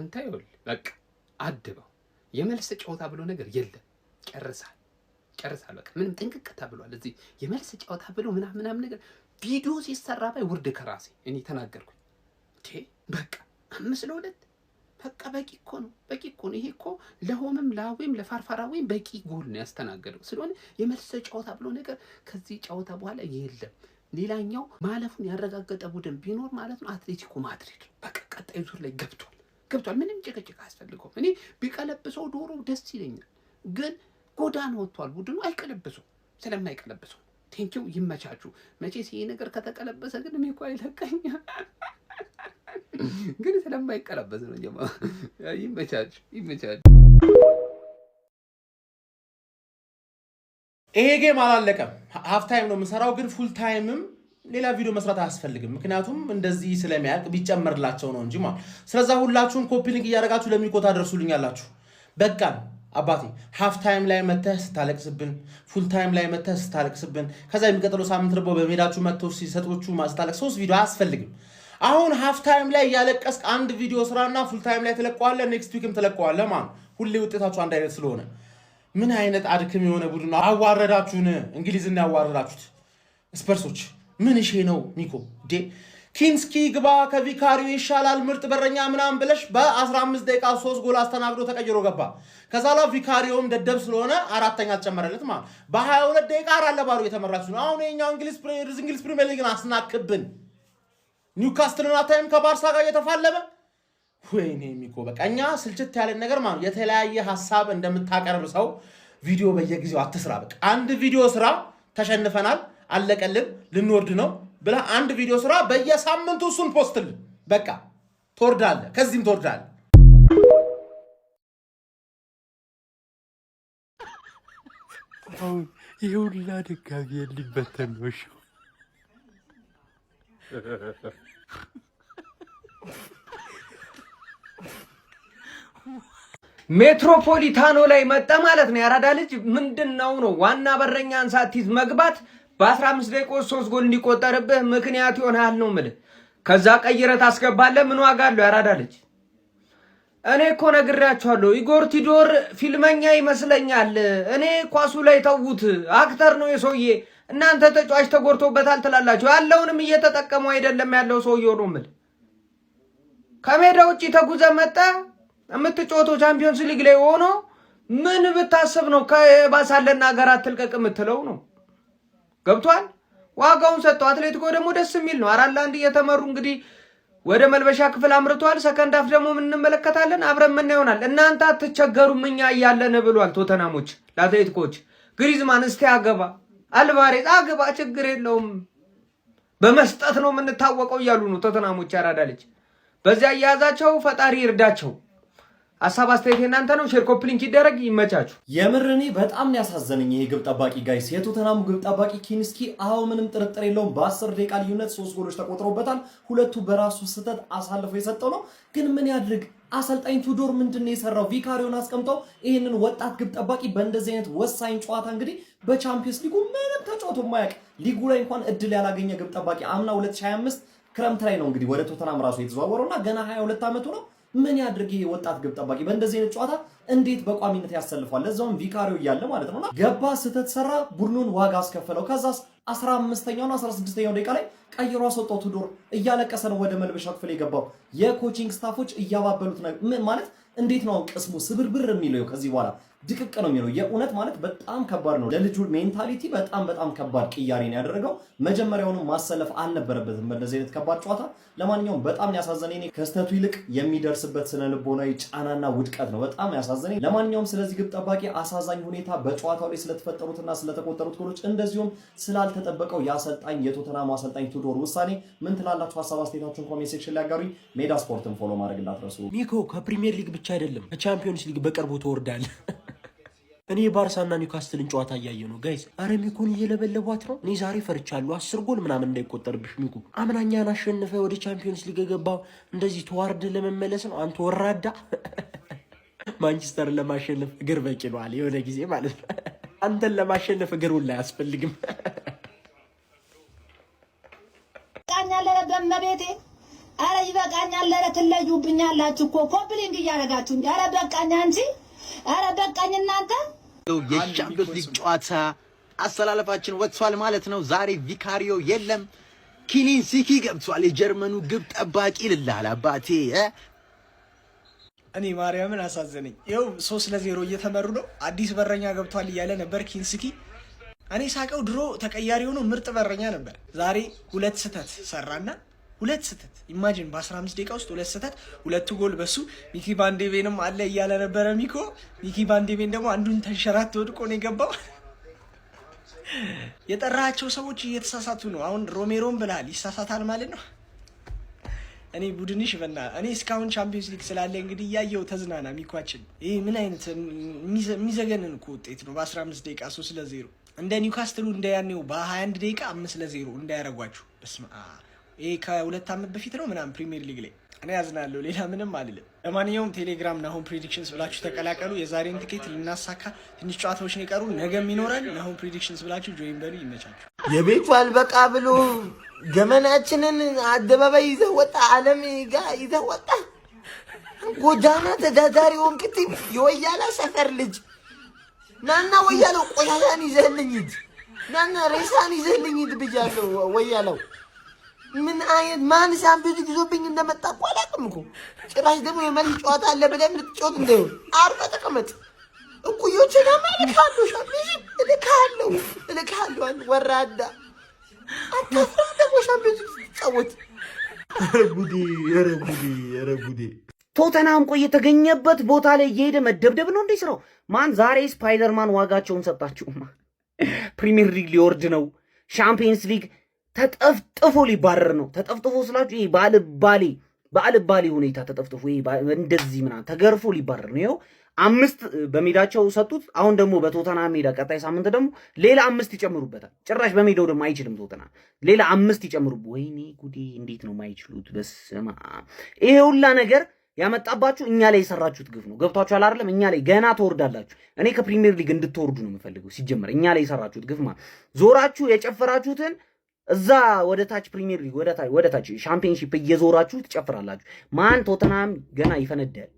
አንተ ይኸውልህ በቃ አድበው የመልስ ጨዋታ ብሎ ነገር የለም ጨርሳል በቃ ምንም ጥንቅቅ ተብሏል እዚህ የመልስ ጨዋታ ብሎ ምናምን ነገር ቪዲዮ ሲሰራ ባይ ውርድ ከራሴ እኔ ተናገርኩኝ በቃ 5-2 በቃ በቂ እኮ ነው ይሄ እኮ ለሆምም ላዌም ለፋርፋራዌም በቂ ጎል ነው ያስተናገደው ስለሆነ የመልስ ጨዋታ ብሎ ነገር ከዚህ ጨዋታ በኋላ የለም ሌላኛው ማለፉን ያረጋገጠ ቡድን ቢኖር ማለት ነው አትሌቲኮ ማድሪድ በቃ ቀጣይ ዙር ላይ ገብቷል ምንም ጭቅጭቅ አያስፈልገው እኔ ቢቀለብሰው ዶሮ ደስ ይለኛል ግን ጎዳና ወጥቷል ቡድኑ አይቀለብሰው ስለማይቀለብሰው ቴንኪው ይመቻቹ መቼስ ይሄ ነገር ከተቀለበሰ ግን ምንኮ አይለቀኛ ግን ስለማይቀለበስ ነው ጀማ ይመቻቹ ይሄ ጌም አላለቀም ሃፍ ታይም ነው የምሰራው ግን ፉል ታይምም ሌላ ቪዲዮ መስራት አያስፈልግም ምክንያቱም እንደዚህ ስለሚያልቅ ቢጨመርላቸው ነው እንጂ ማለት ስለዛ ሁላችሁም ኮፒ ሊንክ እያደረጋችሁ ለሚኮታ ደርሱልኛላችሁ በቃ አባቴ ሃፍ ታይም ላይ መተህ ስታለቅስብን ፉል ታይም ላይ መተህ ስታለቅስብን ከዛ የሚቀጥለው ሳምንት ደግሞ በሜዳችሁ መተው ሲሰጦቹ ማስታለቅስ 3 ቪዲዮ አያስፈልግም አሁን ሃፍ ታይም ላይ ያለቀስክ አንድ ቪዲዮ ስራና ፉል ታይም ላይ ተለቀዋለ ኔክስት ዊክም ተለቀዋለ ማለት ሁሌ ውጤታችሁ አንድ አይነት ስለሆነ ምን አይነት አድክም የሆነ ቡድን አዋረዳችሁን እንግሊዝና ያዋረዳችሁት ስፐርሶች ምን እሺ ነው ሚኮ ኪንስኪ ግባ ከቪካሪዮ ይሻላል ምርጥ በረኛ ምናምን ብለሽ በ15 ደቂቃ 3 ጎል አስተናግዶ ተቀይሮ ገባ ከዛላ ቪካሪዮም ደደብ ስለሆነ አራተኛ ተጨመረለት ማለት በ22 ደቂቃ አራለባሩ የተመራችሁ ነው አሁን የኛው እንግሊዝ ፕሪሚየር ሊግን አስናክብን ኒውካስትልና ታይም ከባርሳ ጋር የተፋለመ ወይኔ ሚኮ በቃኛ ስልችት ያለ ነገር ማለት የተለያየ ሐሳብ እንደምታቀርብ ሰው ቪዲዮ በየጊዜው አትስራ በቃ አንድ ቪዲዮ ስራ ተሸንፈናል አለቀልን ልንወርድ ነው ብላ አንድ ቪዲዮ ስራ በየሳምንቱ እሱን ፖስትል በቃ ተወርዳለ ከዚህም ተወርዳለ ይሁላ ደጋፊ ሊበተን ነው ሜትሮፖሊታኖ ላይ መጣ ማለት ነው ያራዳ ልጅ ምንድነው ነው ዋና በረኛን ሳትይዝ መግባት በ15 ደቂቃ 3 ጎል እንዲቆጠርብህ ምክንያት ይሆናል ነው ማለት ከዛ ቀይረት አስገባለ ምን ዋጋ አለው ያራዳ ልጅ እኔ እኮ ነግሬያችኋለሁ ኢጎር ቲዶር ፊልመኛ ይመስለኛል እኔ ኳሱ ላይ ተውት አክተር ነው የሰውዬ እናንተ ተጫዋች ተጎርቶበታል ትላላችሁ ያለውንም እየተጠቀሙ አይደለም ያለው ሰውዬው ነው ማለት ከሜዳ ውጪ ተጉዘ መጣ እምትጫወተው ቻምፒዮንስ ሊግ ላይ ሆኖ ምን ብታስብ ነው ከባሳለና ሀገር አትልቀቅ የምትለው ነው ገብቷል ዋጋውን ሰጠው አትሌቲኮ ደግሞ ደስ የሚል ነው 4-1 እየተመሩ እንግዲህ ወደ መልበሻ ክፍል አምርቷል ሰከንድ አፍ ደግሞ ምን እንመለከታለን አብረን ምን ይሆናል እናንተ አትቸገሩም እኛ ያያለን ብሏል ቶተናሞች ለአትሌቲኮች ግሪዝማን እስቲ አገባ አልቫሬዝ አገባ ችግር የለውም በመስጠት ነው የምንታወቀው እያሉ ነው ቶተናሞች ያራዳ ልጅ በዚያ ያያዛቸው ፈጣሪ ይርዳቸው ሐሳብ አስተያየት እናንተ ነው ሼር ኮፒ ሊንክ ይደረግ ይመቻቹ የምርኔ በጣም ያሳዘነኝ ይሄ ግብ ጠባቂ ጋይስ የቶተናሙ ግብ ጠባቂ ኪንስኪ አው ምንም ጥርጥር የለውም በ10 ደቂቃ ልዩነት 3 ጎሎች ተቆጥሮበታል ሁለቱ በራሱ ስተት አሳልፎ የሰጠው ነው ግን ምን ያድርግ አሰልጣኝ ቱዶር ምንድነው የሰራው ቪካሪዮን አስቀምጠው ይሄንን ወጣት ግብ ጠባቂ በእንደዚህ አይነት ወሳኝ ጨዋታ እንግዲህ በቻምፒየንስ ሊጉ ምንም ተጫውቶ ማያቅ ሊጉ ላይ እንኳን እድል ያላገኘ ግብ ጠባቂ አምና 2025 ክረምት ላይ ነው እንግዲህ ወደ ቶተናም ራሱ የተዘዋወረውና ገና 22 ዓመቱ ነው ምን ያድርግ ይሄ ወጣት ግብ ጠባቂ በእንደዚህ አይነት ጨዋታ እንዴት በቋሚነት ያሰልፋል ለዛውም ቪካሪዮ ይያለ ማለት ነውና ገባ ስተት ሰራ ቡድኑን ዋጋ አስከፈለው ከዛስ 15ኛው 16ኛው ደቂቃ ላይ ቀይሮ አስወጣው ቱዶር እያለቀሰ ነው ወደ መልበሻ ክፍል የገባው የኮቺንግ ስታፎች እያባበሉት ነው ማለት እንዴት ነው ቅስሙ ስብርብር የሚለው ከዚህ በኋላ ድቅቅ ነው የሚለው የኡነት ማለት በጣም ከባድ ነው ለልጁ ሜንታሊቲ በጣም ከባድ ቅያሬን ያደረገው መጀመሪያውንም ማሰለፍ አልነበረበትም በእንደዚህ አይነት ከባድ ጨዋታ ለማንኛውም በጣም ያሳዘነኝ ከስተቱ ይልቅ የሚደርስበት ስነልቦናዊ ጫናና ውድቀት ነው በጣም ያሳዘነኝ ለማንኛውም ስለዚህ ግብ ጠባቂ አሳዛኝ ሁኔታ በጨዋታው ላይ ስለተፈጠሩትና ስለተቆጠሩት ጎሎች እንደዚሁም ስላልተጠበቀው ያሰልጣኝ የቶተናሙ አሰልጣኝ ቱዶር ውሳኔ ምን ትላላችሁ ሐሳብ አስተያየታችሁን ኮሜንት ሴክሽን ላይ አጋሩኝ ሜዳ ስፖርትን ፎሎ ማድረግ እንዳትረሱ ሚኮ ከፕሪሚየር ሊግ ብቻ አይደለም ከቻምፒዮንስ ሊግ በቅርቡ ተወርዳል እኔ ባርሳና ኒውካስትልን ጨዋታ ያያየ ነው ጋይስ አረ ሚኮን እየለበለቧት ነው እኔ ዛሬ ፈርቻለሁ 10 ጎል ምናምን እንዳይቆጠርብሽ ሚኮ አምናኛን አሸንፈ ወደ ቻምፒዮንስ ሊግ ገባው እንደዚህ ተዋርድ ለመመለስ ነው አንተ ወራዳ ማንቸስተር ለማሸነፍ እግር በቂ ነው አለ የሆነ ጊዜ ማለት ነው አንተን ለማሸነፍ እግር ሁላ ያስፈልግም ቃኛለ በመቤቴ አረ ይበቃኛል። ኧረ ትለዩብኛላችሁ እኮ ኮምፕሊንግ እያደረጋችሁ እንጂ። አረ በቃኝ አንቺ። አረ በቃኝ እናንተ። የሻምፒዮንስ ሊግ ጨዋታ አሰላለፋችን ወጥቷል ማለት ነው። ዛሬ ቪካሪዮ የለም፣ ኪሊንሲኪ ገብቷል። የጀርመኑ ግብ ጠባቂ ልላል አባቴ። እኔ ማርያምን አሳዘነኝ። ይኸው 3-0 እየተመሩ ነው። አዲስ በረኛ ገብቷል እያለ ነበር ኪንስኪ። እኔ ሳቀው ድሮ ተቀያሪ ሆኖ ምርጥ በረኛ ነበር። ዛሬ 2 ስህተት ሰራና 2 ስህተት ኢማጂን፣ በ15 ደቂቃ ውስጥ 2 ስህተት፣ 2 ጎል በሱ። ሚኪ ባንዴቬንም አለ እያለ ነበረ ሚኪ ባንዴቬን ደግሞ አንዱን ተንሸራት ወድቆ ነው የገባው። የጠራቸው ሰዎች እየተሳሳቱ ነው። አሁን ሮሜሮን ብለሃል ይሳሳታል ማለት ነው። እኔ ቡድንሽ በና እኔ እስካሁን ቻምፒየንስ ሊግ ስላለ እንግዲህ እያየው ተዝናና ሚኳችን። ይሄ ምን አይነት የሚዘገንን እኮ ውጤት ነው። በ15 ደቂቃ 3-0 እንደ ኒውካስትሉ እንደ ያኔው በ21 ደቂቃ 5-0 እንዳያረጓችሁ። በስመ አብ። ይሄ ከ2 ዓመት በፊት ነው ምናምን ፕሪሚየር ሊግ ላይ። እኔ ያዝናለሁ፣ ሌላ ምንም አልልም። ለማንኛውም ቴሌግራም ናሆም ፕሬዲክሽንስ ብላችሁ ተቀላቀሉ። የዛሬን ትኬት ልናሳካ ትንሽ ጨዋታዎች ነው የቀሩ፣ ነገም ይኖራል። ናሆም ፕሬዲክሽንስ ብላችሁ ጆይን በሉ። ይመቻችሁ። የቤቱ አልበቃ ብሎ ገመናችንን አደባባይ ይዘህ ወጣ፣ ዓለም ጋር ይዘህ ወጣ። ጎዳና ተዳዳሪ ወንክቲ የወያላ ሰፈር ልጅ ናና ወያለው ቆሻሻን ይዘህልኝ ሂድ፣ ናና ሬሳን ይዘህልኝ ሂድ ብያለሁ። ወያለው ምን አይነት ማን ሻምፒዮንስ ይዞብኝ እንደመጣ እኮ አላውቅም እኮ። ጭራሽ ደግሞ የመልስ ጨዋታ አለ ብለህ ልትጮት እንደሆነ አርፈህ ተቀመጥ። እኩዮቼን እልካለሁ፣ ሻምፒዮንስ እልካለሁ። አንድ ወራዳ አታፍራም ደግሞ ሻምፒዮንስ ስትጫወት። ኧረ ጉዴ። ቶተናም ቆይ የተገኘበት ቦታ ላይ እየሄደ መደብደብ ነው እንዴ ስራው? ማን ዛሬ ስፓይደርማን ዋጋቸውን ሰጣችሁማ። ፕሪሚየር ሊግ ሊወርድ ነው። ሻምፒየንስ ሊግ ተጠፍጥፎ ሊባረር ነው። ተጠፍጥፎ ስላችሁ ይሄ በአልባሌ ሁኔታ ተጠፍጥፎ ይሄ እንደዚህ ምናምን ተገርፎ ሊባረር ነው። ይኸው 5 በሜዳቸው ሰጡት። አሁን ደግሞ በቶተናም ሜዳ ቀጣይ ሳምንት ደግሞ ሌላ 5 ይጨምሩበታል። ጭራሽ በሜዳው ደግሞ አይችልም ቶተናም፣ ሌላ 5 ይጨምሩበት። ወይኔ ጉዴ! እንዴት ነው ማይችሉት? በስመ አብ! ይሄ ሁላ ነገር ያመጣባችሁ እኛ ላይ የሰራችሁት ግፍ ነው። ገብቷችኋል አይደለም? እኛ ላይ ገና ትወርዳላችሁ። እኔ ከፕሪሚየር ሊግ እንድትወርዱ ነው የምፈልገው። ሲጀመር እኛ ላይ የሰራችሁት ግፍ ማለት ዞራችሁ የጨፈራችሁትን እዛ ወደ ታች ፕሪሚየር ሊግ ወደ ታች ሻምፒዮንሺፕ እየዞራችሁ ትጨፍራላችሁ። ማን ቶተናም ገና ይፈነዳል።